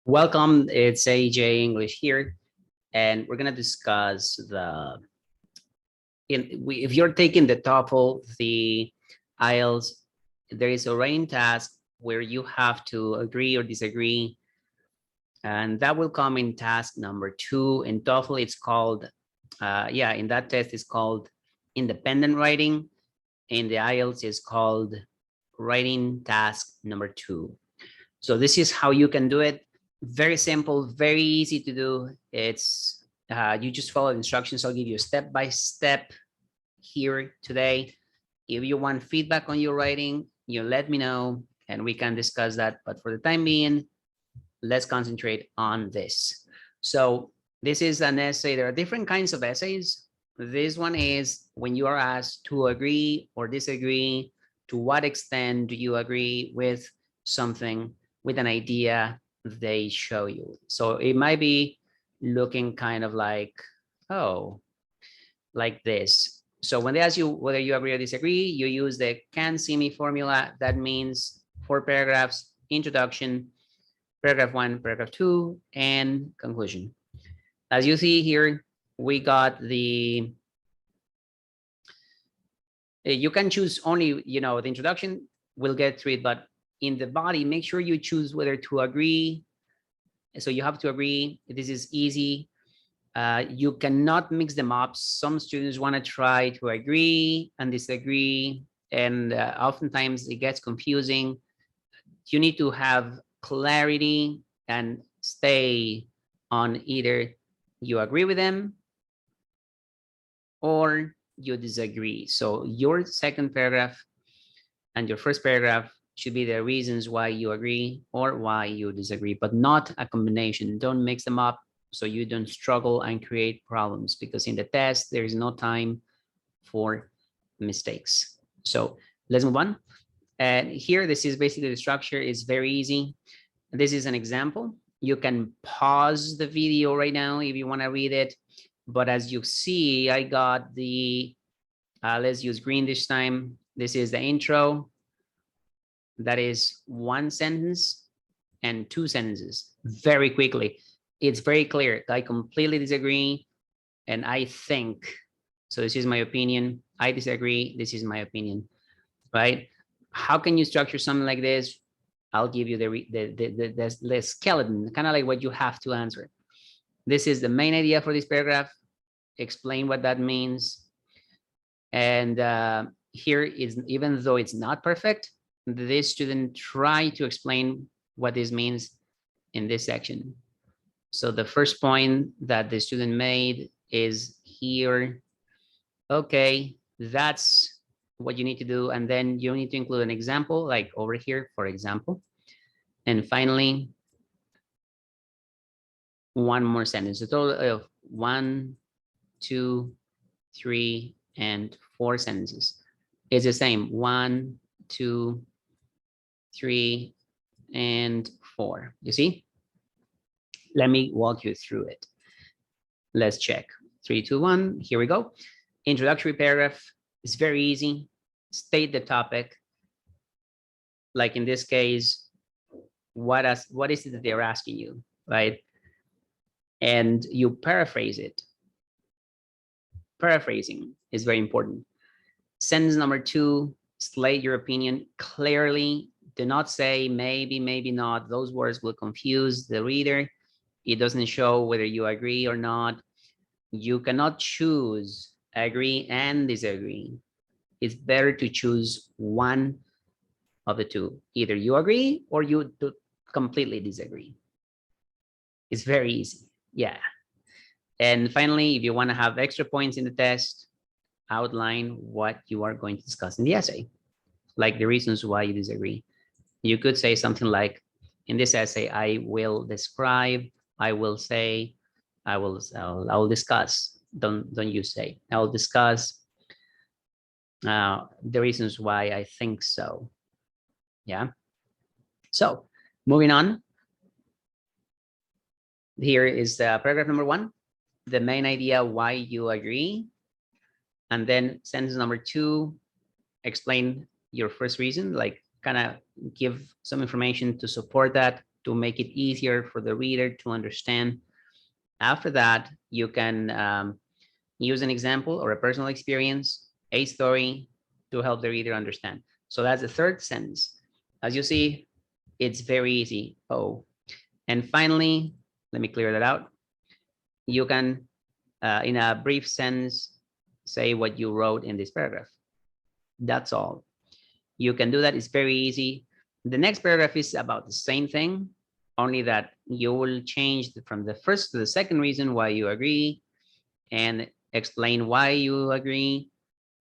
Welcome, it's AJ English here, and we're gonna discuss if you're taking the TOEFL, the IELTS, there is a writing task where you have to agree or disagree, and that will come in task number 2. In TOEFL, it's called, in that test, it's called independent writing. In the IELTS, it's called writing task number 2. So this is how you can do it. Very simple, very easy to do. It's you just follow the instructions. I'll give you a step-by-step here today. If you want feedback on your writing, you let me know and we can discuss that. But for the time being, let's concentrate on this. So this is an essay. There are different kinds of essays. This one is when you are asked to agree or disagree. To what extent do you agree with something, with an idea they show you? So it might be looking kind of like, oh, like this. So when they ask you whether you agree or disagree, you use the can see me formula. That means 4 paragraphs, introduction, paragraph 1, paragraph 2, and conclusion. As you see here, we got the, you can choose only, the introduction, we'll get through it, but in the body, make sure you choose whether to agree. So you have to agree. This is easy. You cannot mix them up. Some students want to try to agree and disagree, and oftentimes it gets confusing. You need to have clarity and stay on either you agree with them or you disagree. So your second paragraph and your first paragraph should be the reasons why you agree or why you disagree, but not a combination. Don't mix them up so you don't struggle and create problems, because in the test, there is no time for mistakes. So let's move on. And here, this is basically the structure. Is very easy. This is an example. You can pause the video right now if you want to read it. But as you see, I got the, let's use green this time. This is the intro. That is 1 sentence and 2 sentences very quickly. It's very clear. I completely disagree. And I think, so this is my opinion. I disagree. This is my opinion, right? How can you structure something like this? I'll give you the skeleton, kind of like what you have to answer. This is the main idea for this paragraph. Explain what that means. And here is, even though it's not perfect, this student try to explain what this means in this section. So the first point that the student made is here. Okay, that's what you need to do. And then you need to include an example, like over here, for example. And finally, 1 more sentence. A total of 1, 2, 3, and 4 sentences. It's the same. 1, 2, 3, and 4. You see? Let me walk you through it. Let's check. 3, 2, 1. Here we go. Introductory paragraph is very easy. State the topic. Like in this case, what is it that they're asking you, right? And you paraphrase it. Paraphrasing is very important. Sentence number 2, state your opinion clearly. Do not say maybe, maybe not. Those words will confuse the reader. It doesn't show whether you agree or not. You cannot choose agree and disagree. It's better to choose one of the two. Either you agree or you completely disagree. It's very easy. Yeah. And finally, if you want to have extra points in the test, outline what you are going to discuss in the essay, like the reasons why you disagree. You could say something like, in this essay, I will describe, I will say, I will discuss. Don't you say. I will discuss the reasons why I think so. Yeah. So moving on. Here is the paragraph number 1, the main idea why you agree. And then sentence number 2, explain your first reason, like kind of give some information to support that. to make it easier for the reader to understand. After that, you can use an example or a personal experience, a story to help the reader understand. So that's the third sentence. As you see, it's very easy. Oh, and finally, let me clear that out. You can, in a brief sentence, say what you wrote in this paragraph. That's all. You can do that. It's very easy. The next paragraph is about the same thing, only that you will change from the first to the second reason why you agree and explain why you agree,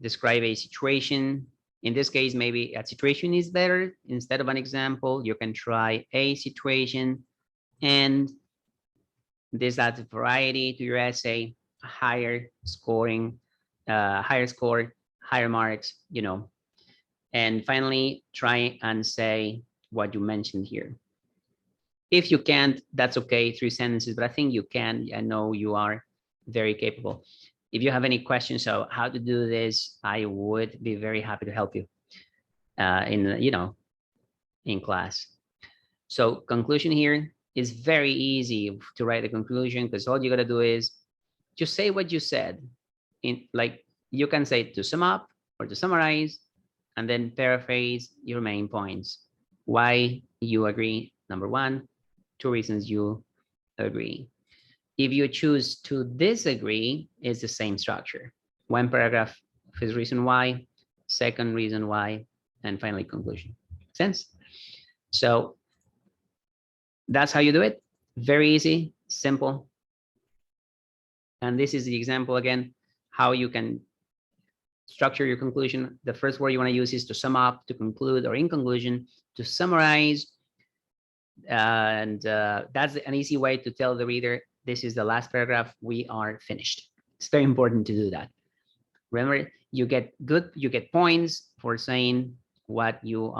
describe a situation. In this case, maybe a situation is better. Instead of an example, you can try a situation, and this adds variety to your essay, higher scoring, higher score, higher marks, you know. And finally, try and say what you mentioned here. If you can't, that's okay, 3 sentences, but I think you can. I know you are very capable. If you have any questions on how to do this, I would be very happy to help you in class. So conclusion here is very easy to write a conclusion, because all you got to do is just say what you said. Like you can say to sum up or to summarize, and then paraphrase your main points. Why you agree, number 1, 2 reasons you agree. If you choose to disagree, it's the same structure. 1 paragraph, first reason why, second reason why, and finally conclusion. Make sense? So that's how you do it. Very easy, simple. And this is the example again, how you can structure your conclusion. The first word you want to use is to sum up, to conclude, or in conclusion, to summarize. And that's an easy way to tell the reader, this is the last paragraph, we are finished. It's very important to do that. Remember, you get points for saying what you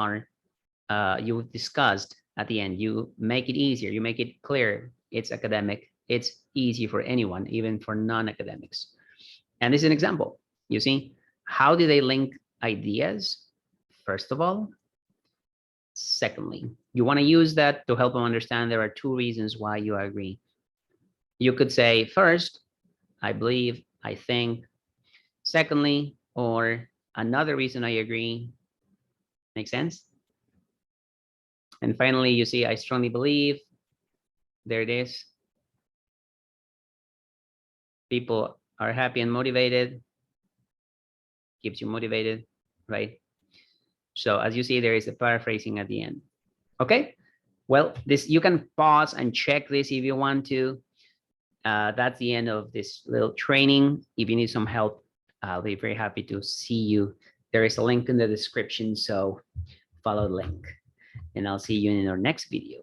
discussed at the end. You make it easier, you make it clear. It's academic, it's easy for anyone, even for non-academics. And this is an example. You see, how do they link ideas? First of all. Secondly, you want to use that to help them understand there are 2 reasons why you agree. You could say first, I believe, I think. Secondly, or another reason I agree. Make sense? And finally, you see, I strongly believe. There it is. People are happy and motivated. Keeps you motivated, right? So as you see, there is a paraphrasing at the end. Okay, well, this you can pause and check this if you want to. That's the end of this little training. If you need some help, I'll be very happy to see you. There is a link in the description, so follow the link. And I'll see you in our next video.